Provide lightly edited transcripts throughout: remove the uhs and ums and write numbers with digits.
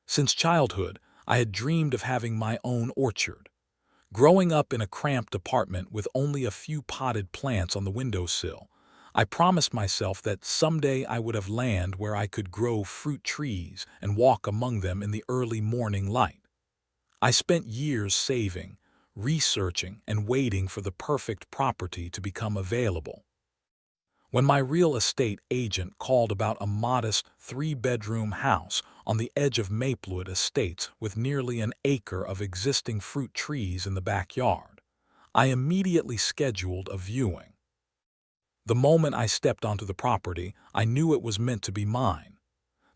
Since childhood, I had dreamed of having my own orchard. Growing up in a cramped apartment with only a few potted plants on the windowsill, I promised myself that someday I would have land where I could grow fruit trees and walk among them in the early morning light. I spent years saving, researching, and waiting for the perfect property to become available. When my real estate agent called about a modest three-bedroom house on the edge of Maplewood Estates with nearly an acre of existing fruit trees in the backyard, I immediately scheduled a viewing. The moment I stepped onto the property, I knew it was meant to be mine.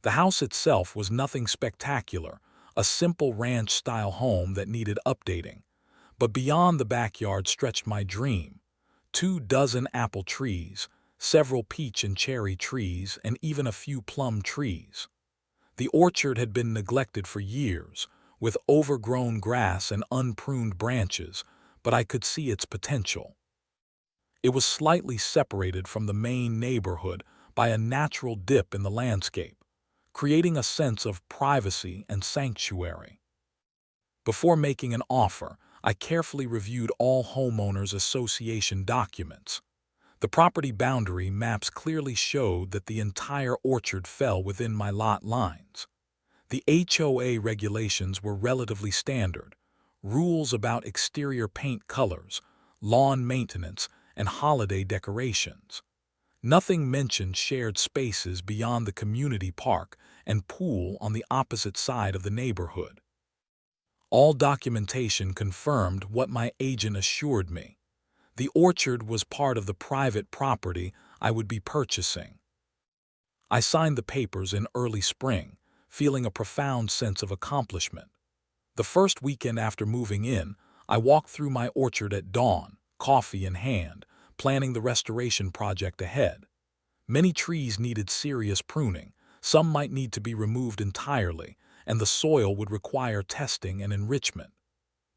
The house itself was nothing spectacular, a simple ranch-style home that needed updating. But beyond the backyard stretched my dream: 24 apple trees, several peach and cherry trees, and even a few plum trees. The orchard had been neglected for years, with overgrown grass and unpruned branches, but I could see its potential. It was slightly separated from the main neighborhood by a natural dip in the landscape, creating a sense of privacy and sanctuary. Before making an offer, I carefully reviewed all homeowners association documents. The property boundary maps clearly showed that the entire orchard fell within my lot lines. The HOA regulations were relatively standard: rules about exterior paint colors, lawn maintenance, and holiday decorations. Nothing mentioned shared spaces beyond the community park and pool on the opposite side of the neighborhood. All documentation confirmed what my agent assured me: the orchard was part of the private property I would be purchasing. I signed the papers in early spring, feeling a profound sense of accomplishment. The first weekend after moving in, I walked through my orchard at dawn, coffee in hand, planning the restoration project ahead. Many trees needed serious pruning, some might need to be removed entirely, and the soil would require testing and enrichment.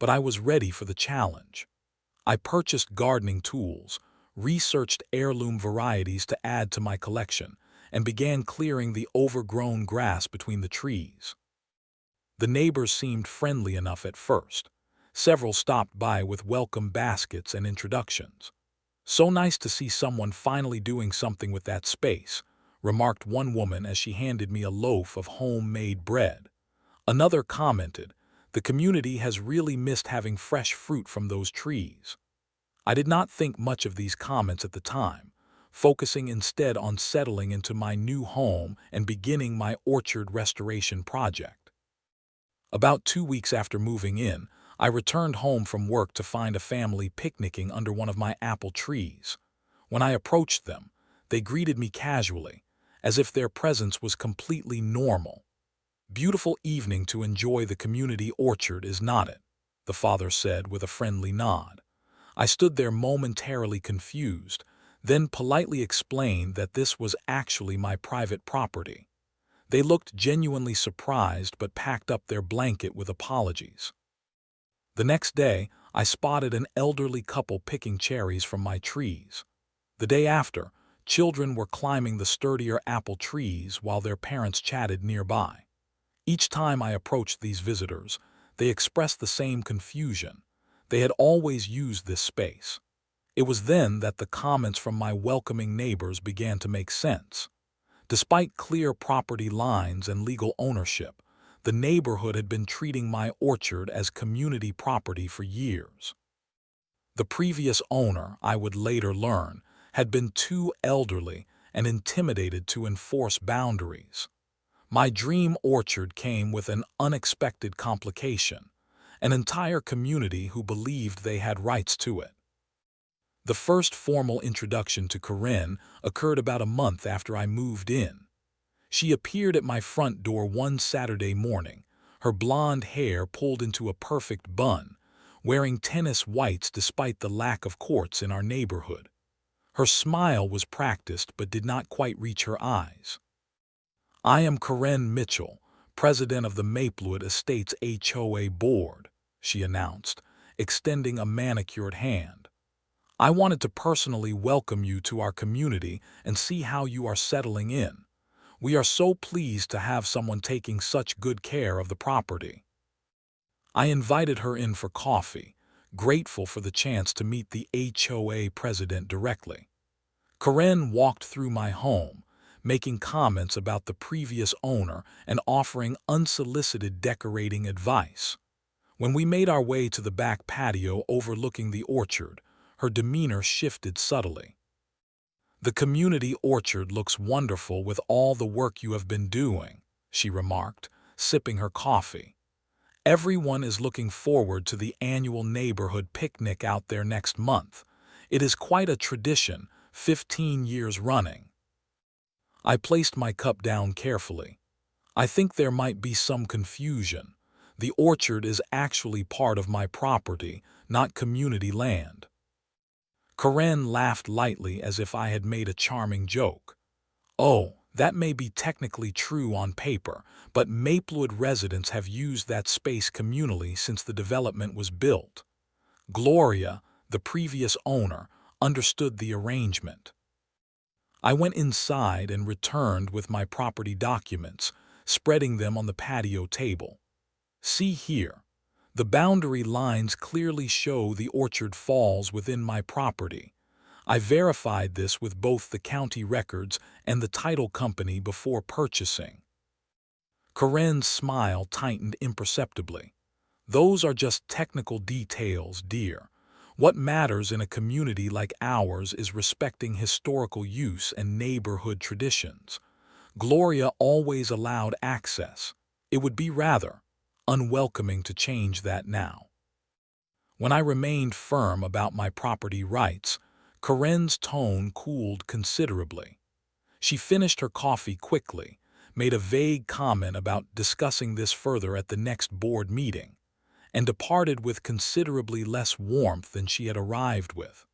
But I was ready for the challenge. I purchased gardening tools, researched heirloom varieties to add to my collection, and began clearing the overgrown grass between the trees. The neighbors seemed friendly enough at first. Several stopped by with welcome baskets and introductions. "So nice to see someone finally doing something with that space," remarked one woman as she handed me a loaf of homemade bread. Another commented, "The community has really missed having fresh fruit from those trees." I did not think much of these comments at the time, focusing instead on settling into my new home and beginning my orchard restoration project. About 2 weeks after moving in, I returned home from work to find a family picnicking under one of my apple trees. When I approached them, they greeted me casually, as if their presence was completely normal. "Beautiful evening to enjoy the community orchard, is not it?" the father said with a friendly nod. I stood there momentarily confused, then politely explained that this was actually my private property. They looked genuinely surprised but packed up their blanket with apologies. The next day, I spotted an elderly couple picking cherries from my trees. The day after, children were climbing the sturdier apple trees while their parents chatted nearby. Each time I approached these visitors, they expressed the same confusion. They had always used this space. It was then that the comments from my welcoming neighbors began to make sense. Despite clear property lines and legal ownership, the neighborhood had been treating my orchard as community property for years. The previous owner, I would later learn, had been too elderly and intimidated to enforce boundaries. My dream orchard came with an unexpected complication: an entire community who believed they had rights to it. The first formal introduction to Corinne occurred about a month after I moved in. She appeared at my front door one Saturday morning, her blonde hair pulled into a perfect bun, wearing tennis whites despite the lack of courts in our neighborhood. Her smile was practiced but did not quite reach her eyes. "I am Corinne Mitchell, president of the Maplewood Estates HOA board," she announced, extending a manicured hand. "I wanted to personally welcome you to our community and see how you are settling in. We are so pleased to have someone taking such good care of the property." I invited her in for coffee, grateful for the chance to meet the HOA president directly. Karen walked through my home, making comments about the previous owner and offering unsolicited decorating advice. When we made our way to the back patio overlooking the orchard, her demeanor shifted subtly. "The community orchard looks wonderful with all the work you have been doing," she remarked, sipping her coffee. "Everyone is looking forward to the annual neighborhood picnic out there next month. It is quite a tradition, 15 years running." I placed my cup down carefully. "I think there might be some confusion. The orchard is actually part of my property, not community land." Karen laughed lightly as if I had made a charming joke. "Oh, that may be technically true on paper, but Maplewood residents have used that space communally since the development was built. Gloria, the previous owner, understood the arrangement." I went inside and returned with my property documents, spreading them on the patio table. "See here. The boundary lines clearly show the orchard falls within my property. I verified this with both the county records and the title company before purchasing." Karen's smile tightened imperceptibly. "Those are just technical details, dear. What matters in a community like ours is respecting historical use and neighborhood traditions. Gloria always allowed access. It would be rather unwelcoming to change that now." When I remained firm about my property rights, Karen's tone cooled considerably. She finished her coffee quickly, made a vague comment about discussing this further at the next board meeting, and departed with considerably less warmth than she had arrived with.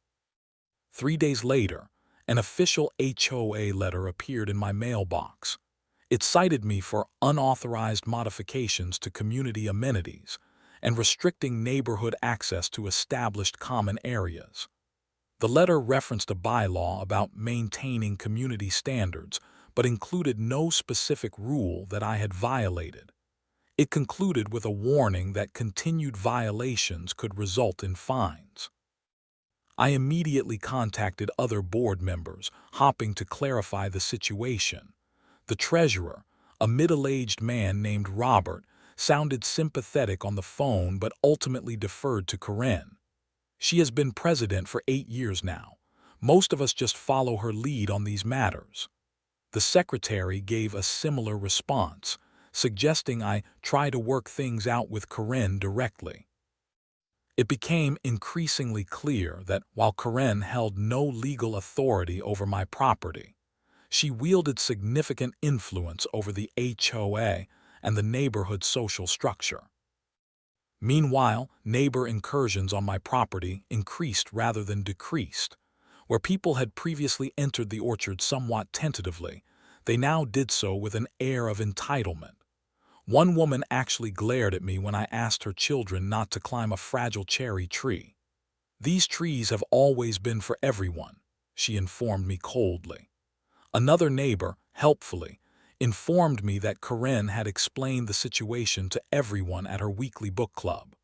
3 days later, an official HOA letter appeared in my mailbox. It cited me for unauthorized modifications to community amenities and restricting neighborhood access to established common areas. The letter referenced a bylaw about maintaining community standards, but included no specific rule that I had violated. It concluded with a warning that continued violations could result in fines. I immediately contacted other board members, hoping to clarify the situation. The treasurer, a middle-aged man named Robert, sounded sympathetic on the phone but ultimately deferred to Karen. "She has been president for 8 years now. Most of us just follow her lead on these matters." The secretary gave a similar response, suggesting I try to work things out with Karen directly. It became increasingly clear that while Karen held no legal authority over my property, she wielded significant influence over the HOA and the neighborhood social structure. Meanwhile, neighbor incursions on my property increased rather than decreased. Where people had previously entered the orchard somewhat tentatively, they now did so with an air of entitlement. One woman actually glared at me when I asked her children not to climb a fragile cherry tree. "These trees have always been for everyone," she informed me coldly. Another neighbor, helpfully, informed me that Karen had explained the situation to everyone at her weekly book club.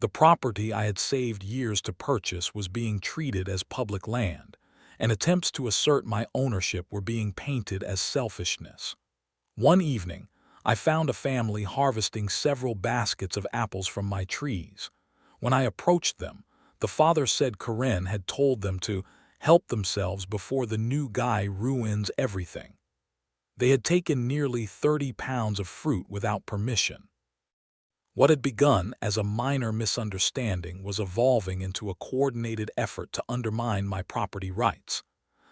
The property I had saved years to purchase was being treated as public land, and attempts to assert my ownership were being painted as selfishness. One evening, I found a family harvesting several baskets of apples from my trees. When I approached them, the father said Karen had told them to help themselves before the new guy ruins everything. They had taken nearly 30 pounds of fruit without permission. What had begun as a minor misunderstanding was evolving into a coordinated effort to undermine my property rights.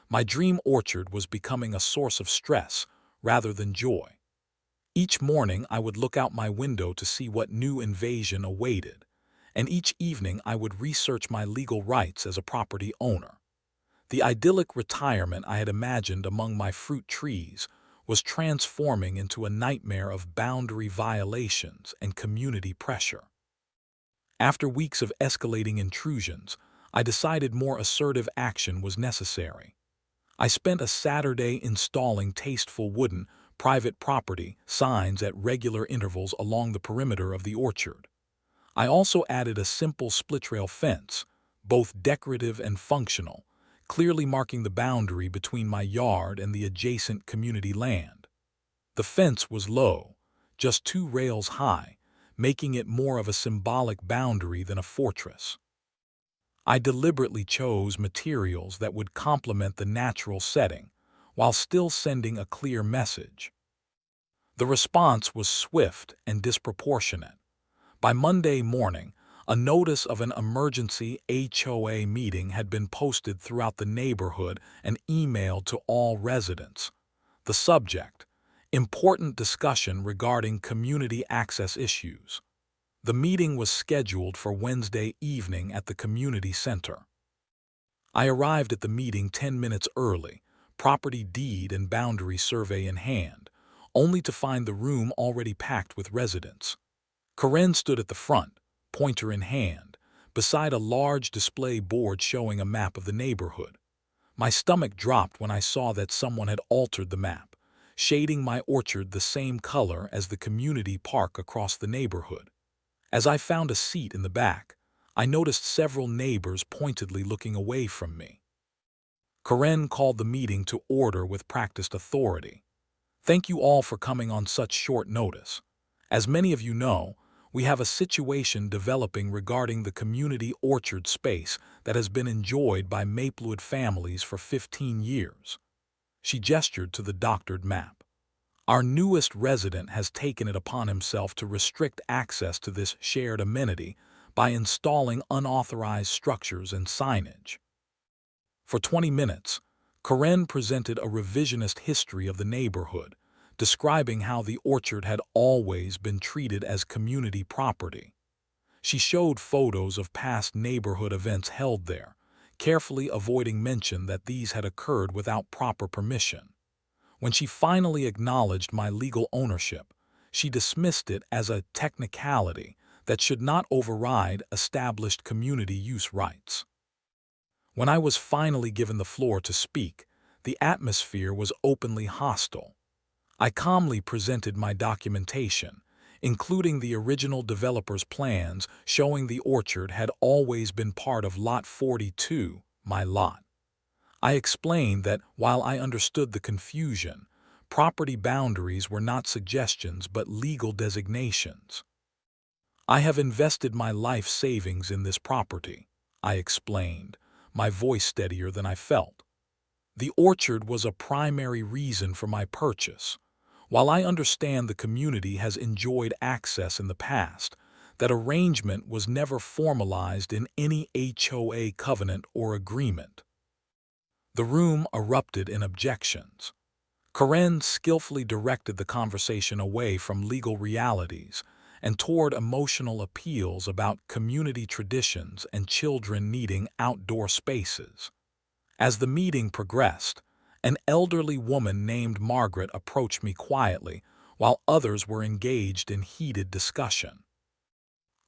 My dream orchard was becoming a source of stress rather than joy. Each morning I would look out my window to see what new invasion awaited, and each evening I would research my legal rights as a property owner. The idyllic retirement I had imagined among my fruit trees was transforming into a nightmare of boundary violations and community pressure. After weeks of escalating intrusions, I decided more assertive action was necessary. I spent a Saturday installing tasteful wooden, private property signs at regular intervals along the perimeter of the orchard. I also added a simple split-rail fence, both decorative and functional, clearly marking the boundary between my yard and the adjacent community land. The fence was low, just 2 rails high, making it more of a symbolic boundary than a fortress. I deliberately chose materials that would complement the natural setting, while still sending a clear message. The response was swift and disproportionate. By Monday morning, a notice of an emergency HOA meeting had been posted throughout the neighborhood and emailed to all residents. The subject: important discussion regarding community access issues. The meeting was scheduled for Wednesday evening at the community center. I arrived at the meeting 10 minutes early, property deed and boundary survey in hand, only to find the room already packed with residents. Karen stood at the front, pointer in hand, beside a large display board showing a map of the neighborhood. My stomach dropped when I saw that someone had altered the map, shading my orchard the same color as the community park across the neighborhood. As I found a seat in the back, I noticed several neighbors pointedly looking away from me. Karen called the meeting to order with practiced authority. Thank you all for coming on such short notice. As many of you know, we have a situation developing regarding the community orchard space that has been enjoyed by Maplewood families for 15 years. She gestured to the doctored map. Our newest resident has taken it upon himself to restrict access to this shared amenity by installing unauthorized structures and signage. For 20 minutes, Karen presented a revisionist history of the neighborhood, describing how the orchard had always been treated as community property. She showed photos of past neighborhood events held there, carefully avoiding mention that these had occurred without proper permission. When she finally acknowledged my legal ownership, she dismissed it as a technicality that should not override established community use rights. When I was finally given the floor to speak, the atmosphere was openly hostile. I calmly presented my documentation, including the original developer's plans showing the orchard had always been part of Lot 42, my lot. I explained that while I understood the confusion, property boundaries were not suggestions but legal designations. I have invested my life savings in this property, I explained, my voice steadier than I felt. The orchard was a primary reason for my purchase. While I understand the community has enjoyed access in the past, that arrangement was never formalized in any HOA covenant or agreement. The room erupted in objections. Karen skillfully directed the conversation away from legal realities and toward emotional appeals about community traditions and children needing outdoor spaces. As the meeting progressed, an elderly woman named Margaret approached me quietly while others were engaged in heated discussion.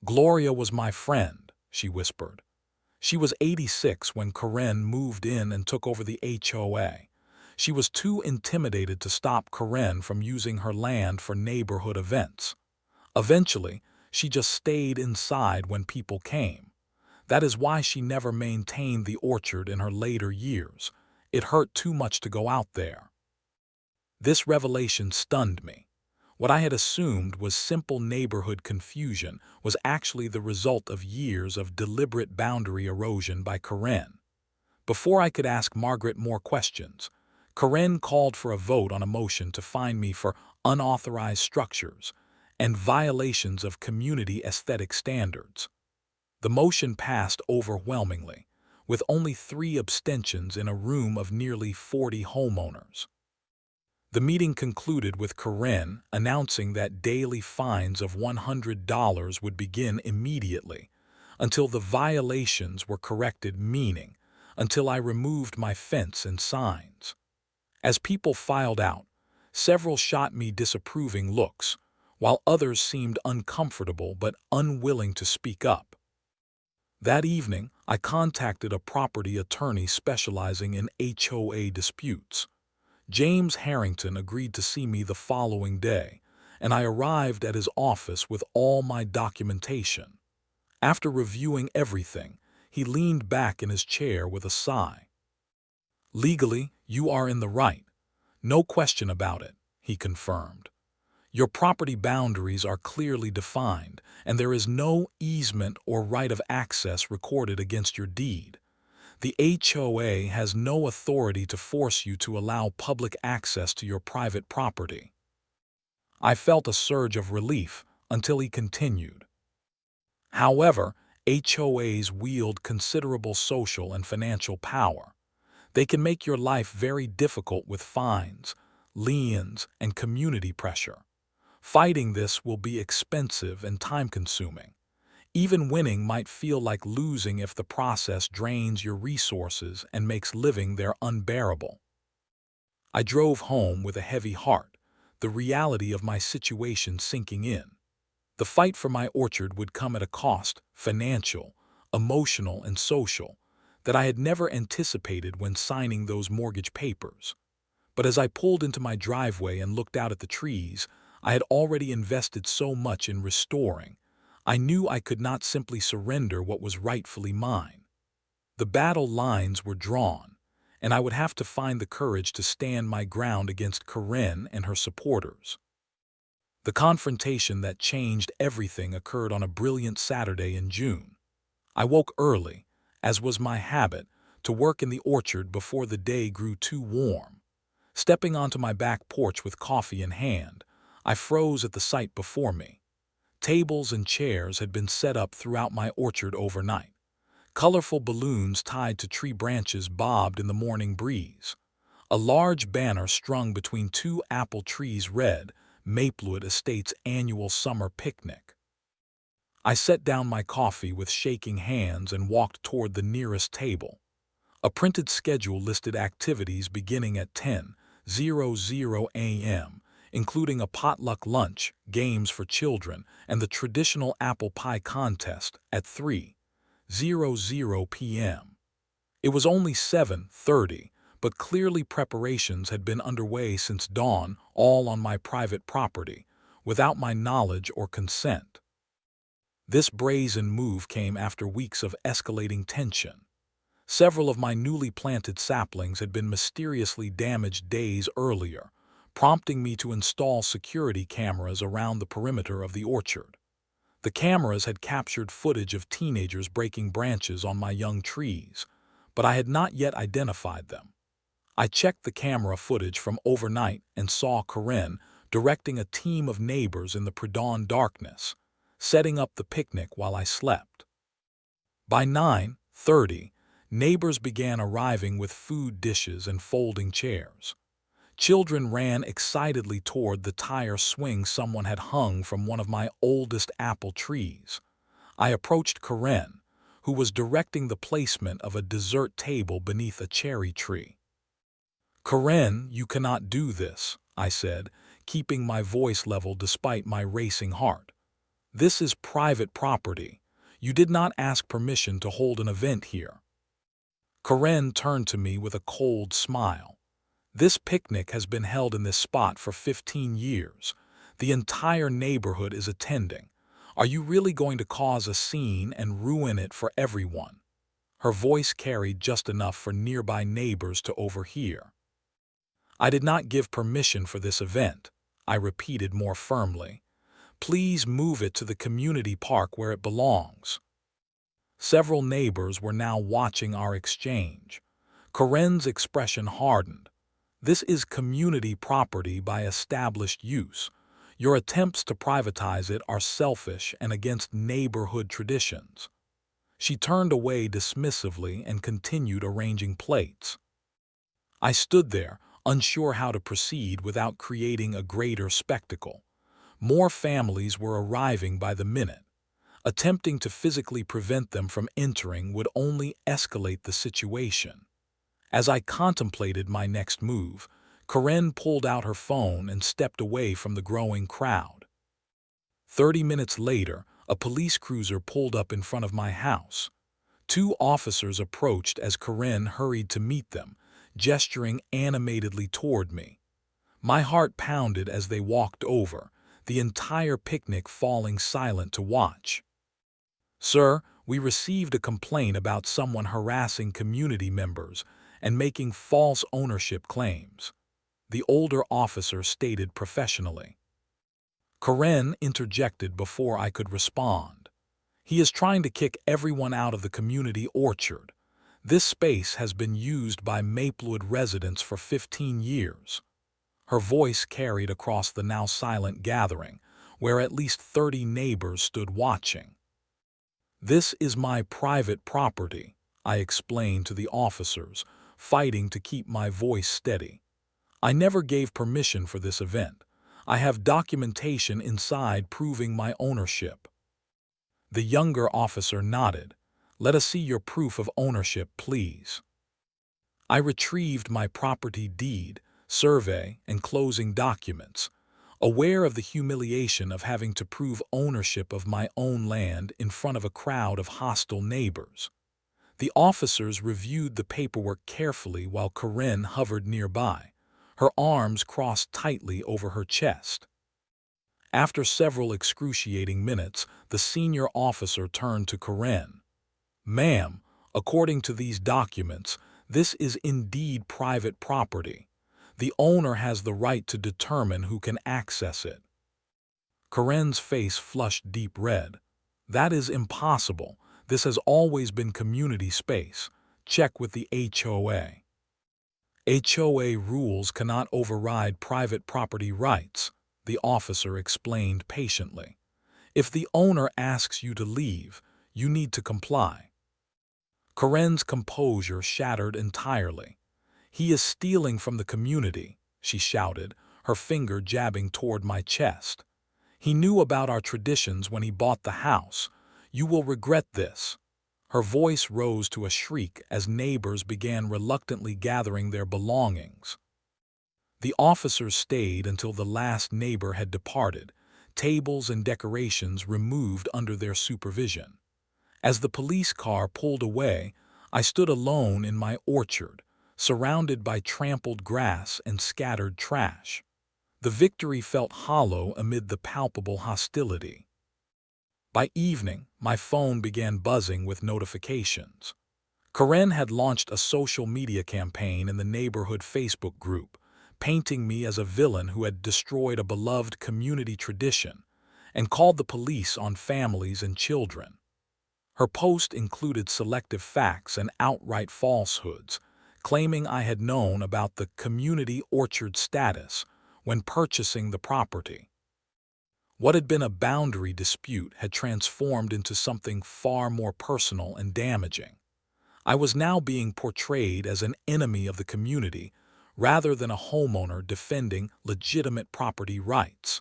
Gloria was my friend, she whispered. She was 86 when Karen moved in and took over the HOA. She was too intimidated to stop Karen from using her land for neighborhood events. Eventually, she just stayed inside when people came. That is why she never maintained the orchard in her later years. It hurt too much to go out there. This revelation stunned me. What I had assumed was simple neighborhood confusion was actually the result of years of deliberate boundary erosion by Karen. Before I could ask Margaret more questions, Karen called for a vote on a motion to fine me for unauthorized structures and violations of community aesthetic standards. The motion passed overwhelmingly, with only 3 abstentions in a room of nearly 40 homeowners. The meeting concluded with Karen announcing that daily fines of $100 would begin immediately until the violations were corrected, meaning until I removed my fence and signs. As people filed out, several shot me disapproving looks, while others seemed uncomfortable but unwilling to speak up. That evening, I contacted a property attorney specializing in HOA disputes. James Harrington agreed to see me the following day, and I arrived at his office with all my documentation. After reviewing everything, he leaned back in his chair with a sigh. "Legally, you are in the right. No question about it," he confirmed. "Your property boundaries are clearly defined, and there is no easement or right of access recorded against your deed. The HOA has no authority to force you to allow public access to your private property." I felt a surge of relief until he continued. "However, HOAs wield considerable social and financial power. They can make your life very difficult with fines, liens, and community pressure. Fighting this will be expensive and time-consuming. Even winning might feel like losing if the process drains your resources and makes living there unbearable." I drove home with a heavy heart, the reality of my situation sinking in. The fight for my orchard would come at a cost, financial, emotional, and social, that I had never anticipated when signing those mortgage papers. But as I pulled into my driveway and looked out at the trees I had already invested so much in restoring, I knew I could not simply surrender what was rightfully mine. The battle lines were drawn, and I would have to find the courage to stand my ground against Corinne and her supporters. The confrontation that changed everything occurred on a brilliant Saturday in June. I woke early, as was my habit, to work in the orchard before the day grew too warm. Stepping onto my back porch with coffee in hand, I froze at the sight before me. Tables and chairs had been set up throughout my orchard overnight. Colorful balloons tied to tree branches bobbed in the morning breeze. A large banner strung between two apple trees read, "Maplewood Estates Annual Summer Picnic." I set down my coffee with shaking hands and walked toward the nearest table. A printed schedule listed activities beginning at 10:00 a.m., including a potluck lunch, games for children, and the traditional apple pie contest at 3:00 p.m. It was only 7:30, but clearly preparations had been underway since dawn, all on my private property, without my knowledge or consent. This brazen move came after weeks of escalating tension. Several of my newly planted saplings had been mysteriously damaged days earlier, prompting me to install security cameras around the perimeter of the orchard. The cameras had captured footage of teenagers breaking branches on my young trees, but I had not yet identified them. I checked the camera footage from overnight and saw Corinne directing a team of neighbors in the pre-dawn darkness, setting up the picnic while I slept. By 9:30, neighbors began arriving with food dishes and folding chairs. Children ran excitedly toward the tire swing someone had hung from one of my oldest apple trees. I approached Corinne, who was directing the placement of a dessert table beneath a cherry tree. "Corinne, you cannot do this," I said, keeping my voice level despite my racing heart. "This is private property. You did not ask permission to hold an event here." Corinne turned to me with a cold smile. "This picnic has been held in this spot for 15 years. The entire neighborhood is attending. Are you really going to cause a scene and ruin it for everyone?" Her voice carried just enough for nearby neighbors to overhear. "I did not give permission for this event," I repeated more firmly. "Please move it to the community park where it belongs." Several neighbors were now watching our exchange. Corinne's expression hardened. "This is community property by established use. Your attempts to privatize it are selfish and against neighborhood traditions." She turned away dismissively and continued arranging plates. I stood there, unsure how to proceed without creating a greater spectacle. More families were arriving by the minute. Attempting to physically prevent them from entering would only escalate the situation. As I contemplated my next move, Corinne pulled out her phone and stepped away from the growing crowd. 30 minutes later, a police cruiser pulled up in front of my house. Two officers approached as Corinne hurried to meet them, gesturing animatedly toward me. My heart pounded as they walked over, the entire picnic falling silent to watch. "Sir, we received a complaint about someone harassing community members and making false ownership claims," the older officer stated professionally. Corinne interjected before I could respond. "He is trying to kick everyone out of the community orchard. This space has been used by Maplewood residents for 15 years. Her voice carried across the now silent gathering, where at least 30 neighbors stood watching. "This is my private property," I explained to the officers, fighting to keep my voice steady. "I never gave permission for this event. I have documentation inside proving my ownership." The younger officer nodded. "Let us see your proof of ownership, please." I retrieved my property deed, survey, and closing documents, aware of the humiliation of having to prove ownership of my own land in front of a crowd of hostile neighbors. The officers reviewed the paperwork carefully while Corinne hovered nearby, her arms crossed tightly over her chest. After several excruciating minutes, the senior officer turned to Corinne. "Ma'am, according to these documents, this is indeed private property. The owner has the right to determine who can access it." Corinne's face flushed deep red. "That is impossible. This has always been community space. Check with the HOA." "HOA rules cannot override private property rights," the officer explained patiently. "If the owner asks you to leave, you need to comply." Corinne's composure shattered entirely. "He is stealing from the community," she shouted, her finger jabbing toward my chest. "He knew about our traditions when he bought the house. You will regret this." Her voice rose to a shriek as neighbors began reluctantly gathering their belongings. The officers stayed until the last neighbor had departed, tables and decorations removed under their supervision. As the police car pulled away, I stood alone in my orchard, surrounded by trampled grass and scattered trash. The victory felt hollow amid the palpable hostility. By evening, my phone began buzzing with notifications. Corinne had launched a social media campaign in the neighborhood Facebook group, painting me as a villain who had destroyed a beloved community tradition, and called the police on families and children. Her post included selective facts and outright falsehoods, claiming I had known about the community orchard status when purchasing the property. What had been a boundary dispute had transformed into something far more personal and damaging. I was now being portrayed as an enemy of the community rather than a homeowner defending legitimate property rights.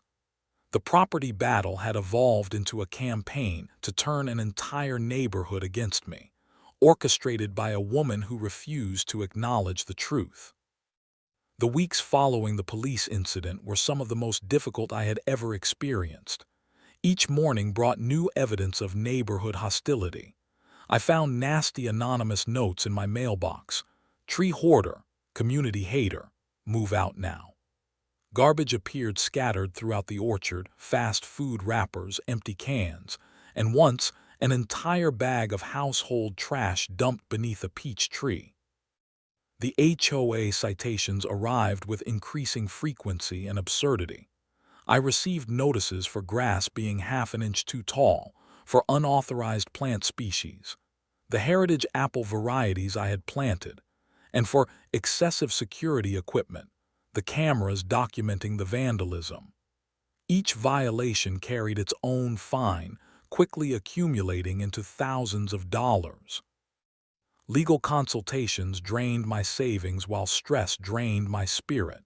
The property battle had evolved into a campaign to turn an entire neighborhood against me, orchestrated by a woman who refused to acknowledge the truth. The weeks following the police incident were some of the most difficult I had ever experienced. Each morning brought new evidence of neighborhood hostility. I found nasty anonymous notes in my mailbox. "Tree hoarder, community hater, move out now." Garbage appeared scattered throughout the orchard, fast food wrappers, empty cans, and once an entire bag of household trash dumped beneath a peach tree. The HOA citations arrived with increasing frequency and absurdity. I received notices for grass being half an inch too tall, for unauthorized plant species, the heritage apple varieties I had planted, and for excessive security equipment, the cameras documenting the vandalism. Each violation carried its own fine, quickly accumulating into thousands of dollars. Legal consultations drained my savings while stress drained my spirit.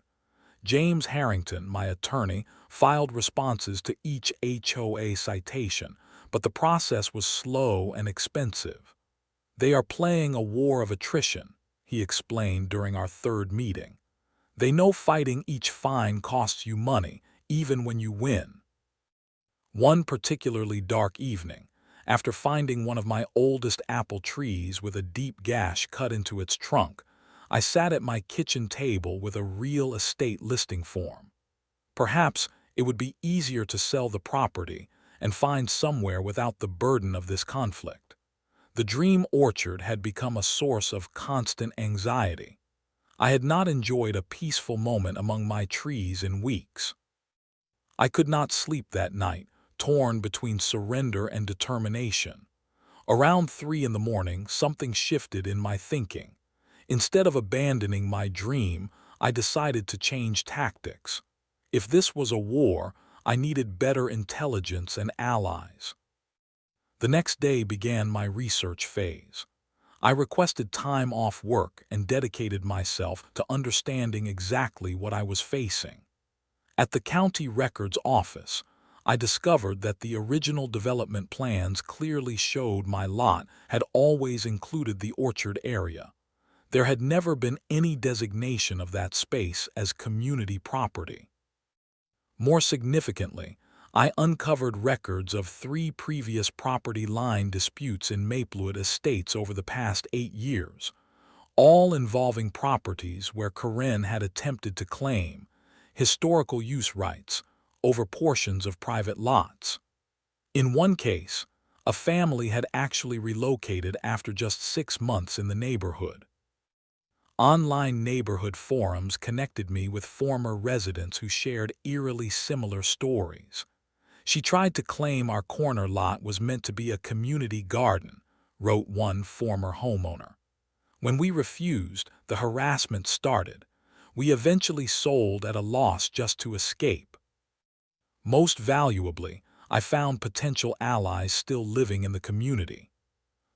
James Harrington, my attorney, filed responses to each HOA citation, but the process was slow and expensive. "They are playing a war of attrition," he explained during our third meeting. "They know fighting each fine costs you money, even when you win." One particularly dark evening, After finding one of my oldest apple trees with a deep gash cut into its trunk, I sat at my kitchen table with a real estate listing form. Perhaps it would be easier to sell the property and find somewhere without the burden of this conflict. The dream orchard had become a source of constant anxiety. I had not enjoyed a peaceful moment among my trees in weeks. I could not sleep that night, torn between surrender and determination. Around 3 in the morning, something shifted in my thinking. Instead of abandoning my dream, I decided to change tactics. If this was a war, I needed better intelligence and allies. The next day began my research phase. I requested time off work and dedicated myself to understanding exactly what I was facing. At the county records office, I discovered that the original development plans clearly showed my lot had always included the orchard area. There had never been any designation of that space as community property. More significantly, I uncovered records of 3 previous property line disputes in Maplewood Estates over the past 8 years, all involving properties where Karen had attempted to claim historical use rights over portions of private lots. In one case, a family had actually relocated after just 6 months in the neighborhood. Online neighborhood forums connected me with former residents who shared eerily similar stories. "She tried to claim our corner lot was meant to be a community garden," wrote one former homeowner. "When we refused, the harassment started. We eventually sold at a loss just to escape." Most valuably, I found potential allies still living in the community.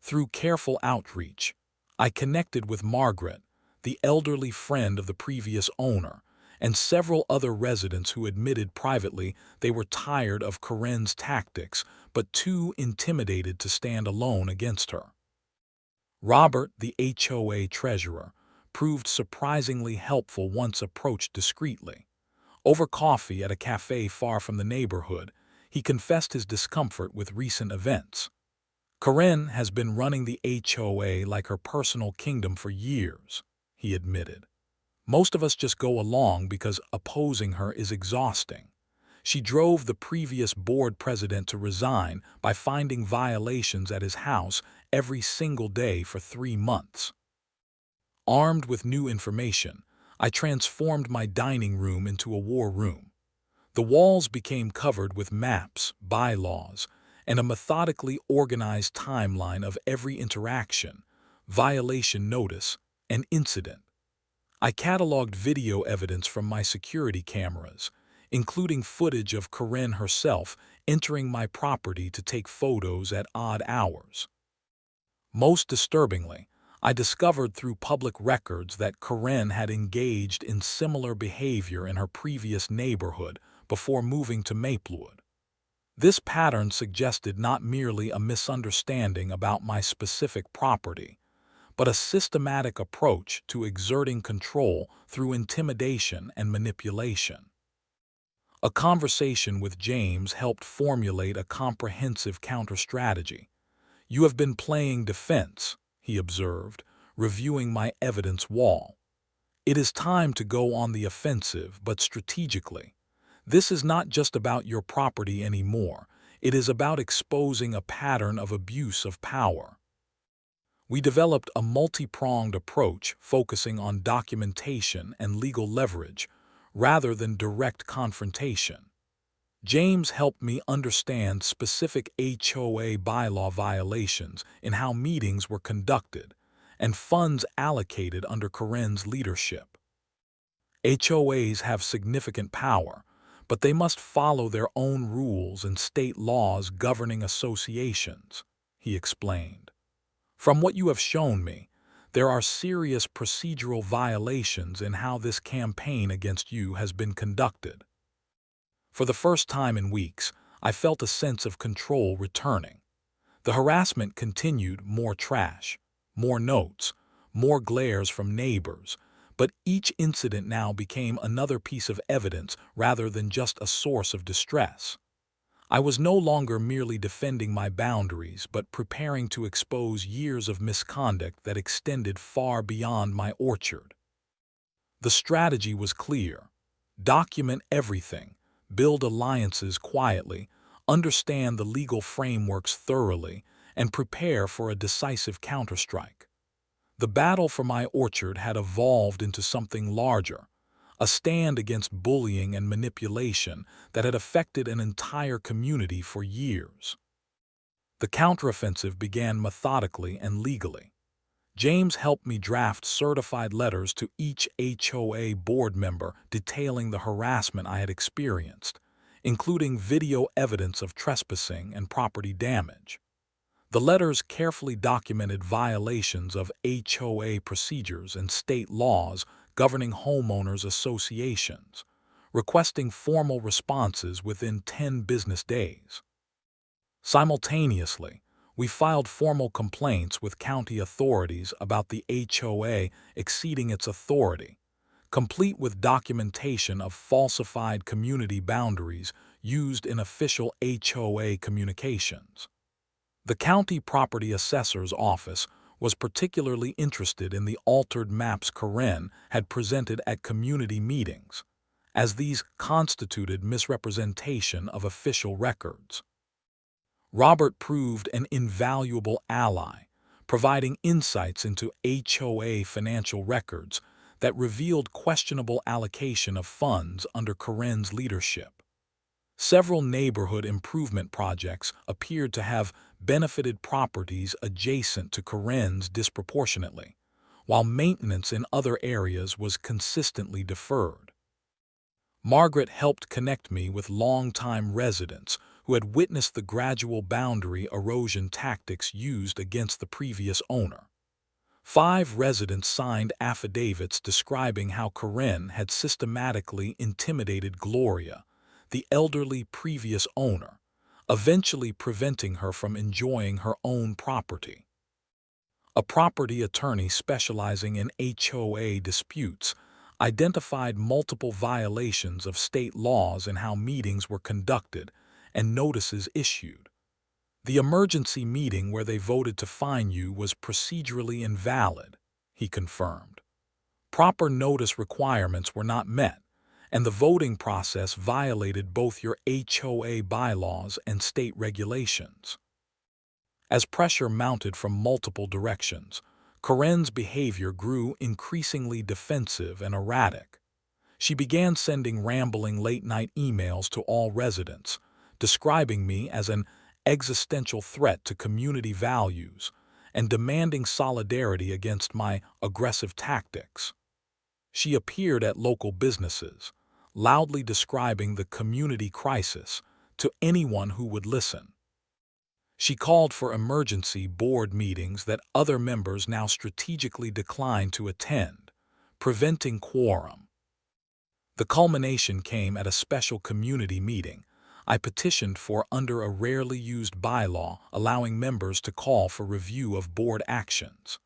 Through careful outreach, I connected with Margaret, the elderly friend of the previous owner, and several other residents who admitted privately they were tired of Karen's tactics but too intimidated to stand alone against her. Robert, the HOA treasurer, proved surprisingly helpful once approached discreetly. Over coffee at a cafe far from the neighborhood, he confessed his discomfort with recent events. "Karen has been running the HOA like her personal kingdom for years," he admitted. "Most of us just go along because opposing her is exhausting. She drove the previous board president to resign by finding violations at his house every single day for 3 months." Armed with new information, I transformed my dining room into a war room. The walls became covered with maps, bylaws, and a methodically organized timeline of every interaction, violation notice, and incident. I cataloged video evidence from my security cameras, including footage of Karen herself entering my property to take photos at odd hours. Most disturbingly, I discovered through public records that Karen had engaged in similar behavior in her previous neighborhood before moving to Maplewood. This pattern suggested not merely a misunderstanding about my specific property, but a systematic approach to exerting control through intimidation and manipulation. A conversation with James helped formulate a comprehensive counter-strategy. "You have been playing defense," he observed, reviewing my evidence wall. "It is time to go on the offensive, but strategically. This is not just about your property anymore. It is about exposing a pattern of abuse of power." We developed a multi-pronged approach focusing on documentation and legal leverage, rather than direct confrontation. James helped me understand specific HOA bylaw violations in how meetings were conducted and funds allocated under Karen's leadership. HOAs have significant power, but they must follow their own rules and state laws governing associations, he explained. "From what you have shown me, there are serious procedural violations in how this campaign against you has been conducted." For the first time in weeks, I felt a sense of control returning. The harassment continued: more trash, more notes, more glares from neighbors, but each incident now became another piece of evidence rather than just a source of distress. I was no longer merely defending my boundaries, but preparing to expose years of misconduct that extended far beyond my orchard. The strategy was clear. Document everything, build alliances quietly, understand the legal frameworks thoroughly, and prepare for a decisive counterstrike. The battle for my orchard had evolved into something larger, a stand against bullying and manipulation that had affected an entire community for years. The counteroffensive began methodically and legally. James helped me draft certified letters to each HOA board member detailing the harassment I had experienced, including video evidence of trespassing and property damage. The letters carefully documented violations of HOA procedures and state laws governing homeowners associations, requesting formal responses within 10 business days. Simultaneously, we filed formal complaints with county authorities about the HOA exceeding its authority, complete with documentation of falsified community boundaries used in official HOA communications. The county property assessor's office was particularly interested in the altered maps Karen had presented at community meetings, as these constituted misrepresentation of official records. Robert proved an invaluable ally, providing insights into HOA financial records that revealed questionable allocation of funds under Karen's leadership. Several neighborhood improvement projects appeared to have benefited properties adjacent to Karen's disproportionately, while maintenance in other areas was consistently deferred. Margaret helped connect me with longtime residents who had witnessed the gradual boundary erosion tactics used against the previous owner. 5 residents signed affidavits describing how Karen had systematically intimidated Gloria, the elderly previous owner, eventually preventing her from enjoying her own property. A property attorney specializing in HOA disputes identified multiple violations of state laws in how meetings were conducted and notices issued. The emergency meeting where they voted to fine you was procedurally invalid, he confirmed. Proper notice requirements were not met, and the voting process violated both your HOA bylaws and state regulations. As pressure mounted from multiple directions, Karen's behavior grew increasingly defensive and erratic. She began sending rambling late-night emails to all residents, describing me as an existential threat to community values and demanding solidarity against my aggressive tactics. She appeared at local businesses, loudly describing the community crisis to anyone who would listen. She called for emergency board meetings that other members now strategically declined to attend, preventing quorum. The culmination came at a special community meeting. I petitioned for under a rarely used bylaw allowing members to call for review of board actions.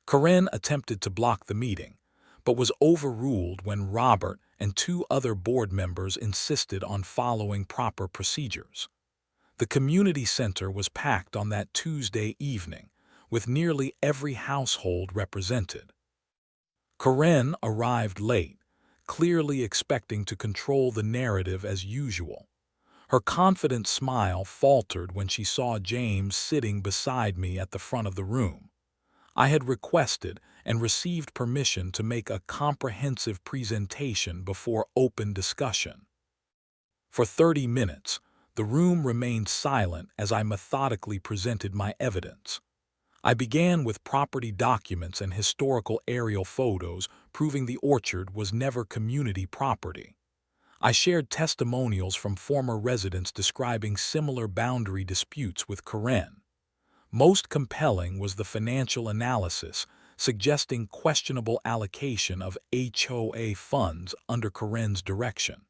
Karen attempted to block the meeting, but was overruled when Robert and 2 other board members insisted on following proper procedures. The community center was packed on that Tuesday evening, with nearly every household represented. Karen arrived late, clearly expecting to control the narrative as usual. Her confident smile faltered when she saw James sitting beside me at the front of the room. I had requested and received permission to make a comprehensive presentation before open discussion. For 30 minutes, the room remained silent as I methodically presented my evidence. I began with property documents and historical aerial photos proving the orchard was never community property. I shared testimonials from former residents describing similar boundary disputes with Karen. Most compelling was the financial analysis, suggesting questionable allocation of HOA funds under Karen's direction.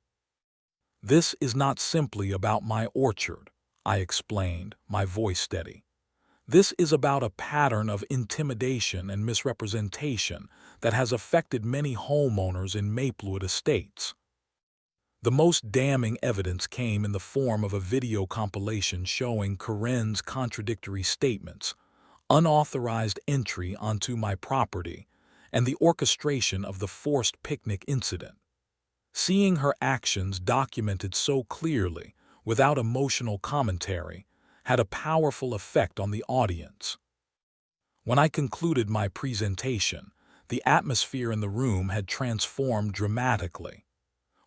"This is not simply about my orchard," I explained, my voice steady. "This is about a pattern of intimidation and misrepresentation that has affected many homeowners in Maplewood Estates." The most damning evidence came in the form of a video compilation showing Karen's contradictory statements, unauthorized entry onto my property, and the orchestration of the forced picnic incident. Seeing her actions documented so clearly, without emotional commentary, had a powerful effect on the audience. When I concluded my presentation, the atmosphere in the room had transformed dramatically.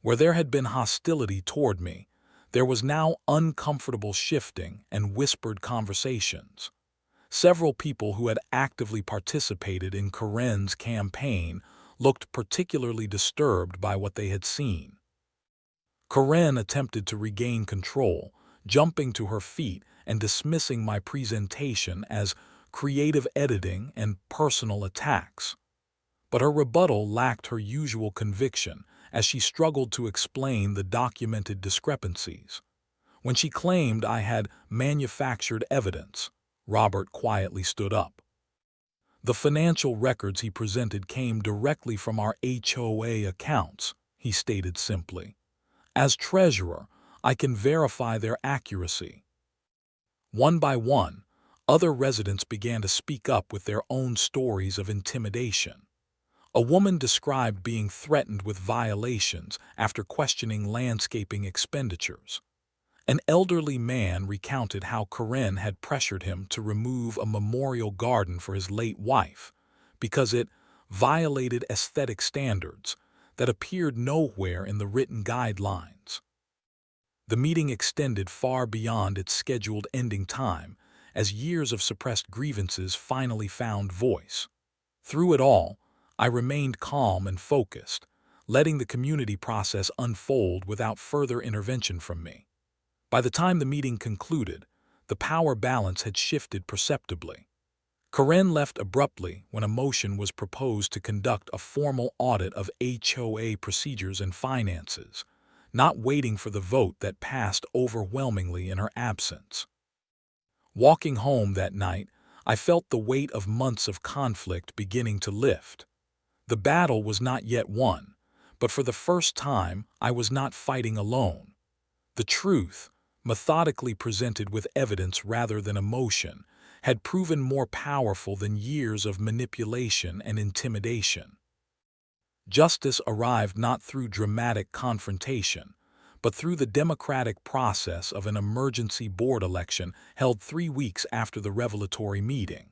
Where there had been hostility toward me, there was now uncomfortable shifting and whispered conversations. Several people who had actively participated in Karen's campaign looked particularly disturbed by what they had seen. Karen attempted to regain control, jumping to her feet and dismissing my presentation as creative editing and personal attacks. But her rebuttal lacked her usual conviction as she struggled to explain the documented discrepancies. When she claimed I had manufactured evidence, Robert quietly stood up. The financial records he presented came directly from our HOA accounts, he stated simply. As treasurer, I can verify their accuracy. One by one, other residents began to speak up with their own stories of intimidation. A woman described being threatened with violations after questioning landscaping expenditures. An elderly man recounted how Karen had pressured him to remove a memorial garden for his late wife because it violated aesthetic standards that appeared nowhere in the written guidelines. The meeting extended far beyond its scheduled ending time as years of suppressed grievances finally found voice. Through it all, I remained calm and focused, letting the community process unfold without further intervention from me. By the time the meeting concluded, the power balance had shifted perceptibly. Karen left abruptly when a motion was proposed to conduct a formal audit of HOA procedures and finances, not waiting for the vote that passed overwhelmingly in her absence. Walking home that night, I felt the weight of months of conflict beginning to lift. The battle was not yet won, but for the first time I was not fighting alone. The truth, methodically presented with evidence rather than emotion, had proven more powerful than years of manipulation and intimidation. Justice arrived not through dramatic confrontation, but through the democratic process of an emergency board election held 3 weeks after the revelatory meeting.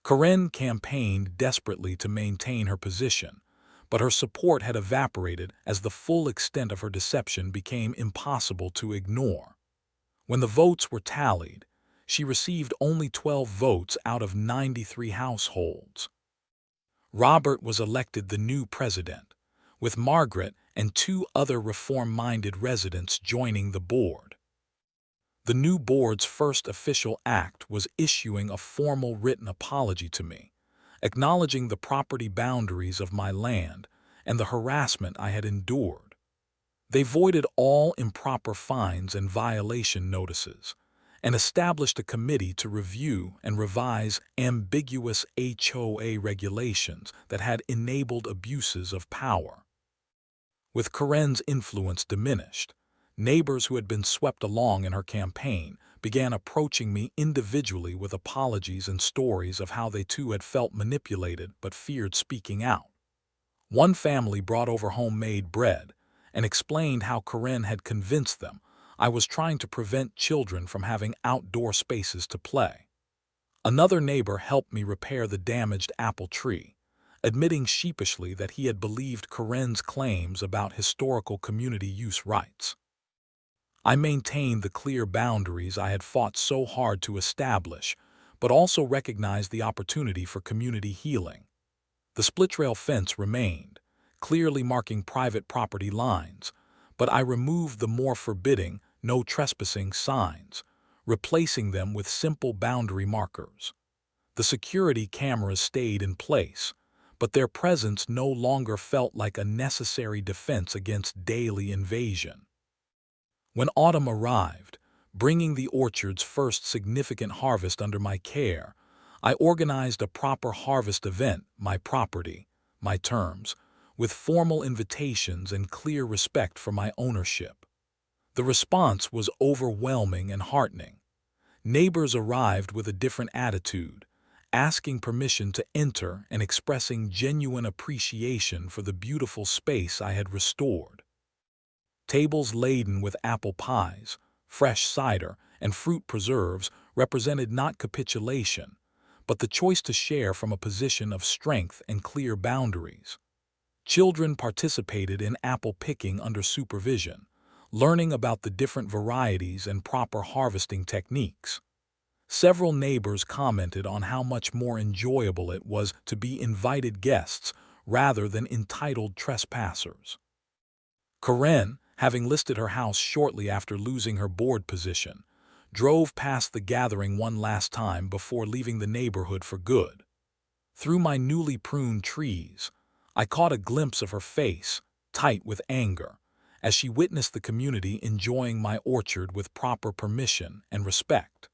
Karen campaigned desperately to maintain her position, but her support had evaporated as the full extent of her deception became impossible to ignore. When the votes were tallied, she received only 12 votes out of 93 households. Robert was elected the new president, with Margaret and 2 other reform-minded residents joining the board. The new board's first official act was issuing a formal written apology to me, acknowledging the property boundaries of my land and the harassment I had endured. They voided all improper fines and violation notices, and established a committee to review and revise ambiguous HOA regulations that had enabled abuses of power. With Karen's influence diminished, neighbors who had been swept along in her campaign began approaching me individually with apologies and stories of how they too had felt manipulated but feared speaking out. One family brought over homemade bread and explained how Karen had convinced them I was trying to prevent children from having outdoor spaces to play. Another neighbor helped me repair the damaged apple tree, admitting sheepishly that he had believed Karen's claims about historical community use rights. I maintained the clear boundaries I had fought so hard to establish, but also recognized the opportunity for community healing. The split-rail fence remained, clearly marking private property lines, but I removed the more forbidding "no trespassing" signs, replacing them with simple boundary markers. The security cameras stayed in place, but their presence no longer felt like a necessary defense against daily invasion. When autumn arrived, bringing the orchard's first significant harvest under my care, I organized a proper harvest event, my property, my terms, with formal invitations and clear respect for my ownership. The response was overwhelming and heartening. Neighbors arrived with a different attitude, asking permission to enter and expressing genuine appreciation for the beautiful space I had restored. Tables laden with apple pies, fresh cider, and fruit preserves represented not capitulation, but the choice to share from a position of strength and clear boundaries. Children participated in apple picking under supervision, learning about the different varieties and proper harvesting techniques. Several neighbors commented on how much more enjoyable it was to be invited guests rather than entitled trespassers. Karen, having listed her house shortly after losing her board position, drove past the gathering one last time before leaving the neighborhood for good. Through my newly pruned trees, I caught a glimpse of her face, tight with anger, as she witnessed the community enjoying my orchard with proper permission and respect.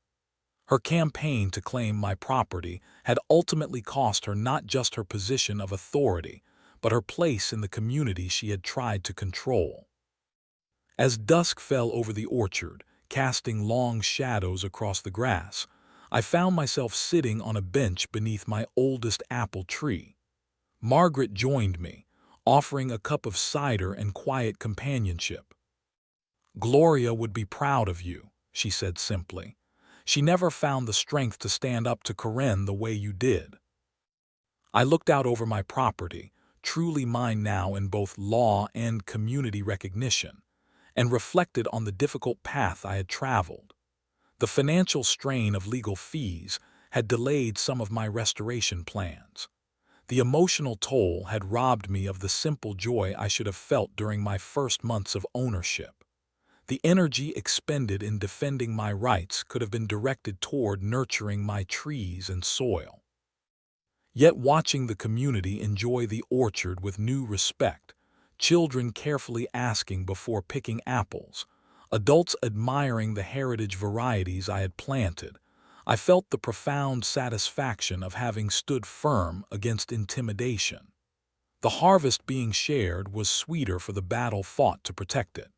Her campaign to claim my property had ultimately cost her not just her position of authority, but her place in the community she had tried to control. As dusk fell over the orchard, casting long shadows across the grass, I found myself sitting on a bench beneath my oldest apple tree. Margaret joined me, offering a cup of cider and quiet companionship. "Gloria would be proud of you," she said simply. "She never found the strength to stand up to Karen the way you did." I looked out over my property, truly mine now in both law and community recognition, and reflected on the difficult path I had traveled. The financial strain of legal fees had delayed some of my restoration plans. The emotional toll had robbed me of the simple joy I should have felt during my first months of ownership. The energy expended in defending my rights could have been directed toward nurturing my trees and soil. Yet watching the community enjoy the orchard with new respect, children carefully asking before picking apples, adults admiring the heritage varieties I had planted, I felt the profound satisfaction of having stood firm against intimidation. The harvest being shared was sweeter for the battle fought to protect it.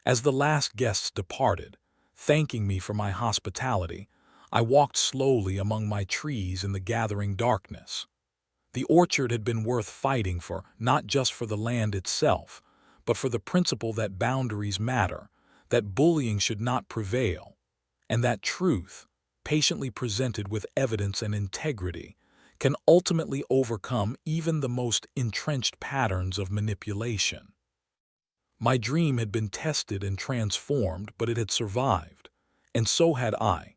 As the last guests departed, thanking me for my hospitality, I walked slowly among my trees in the gathering darkness. The orchard had been worth fighting for, not just for the land itself, but for the principle that boundaries matter, that bullying should not prevail, and that truth, patiently presented with evidence and integrity, can ultimately overcome even the most entrenched patterns of manipulation. My dream had been tested and transformed, but it had survived, and so had I.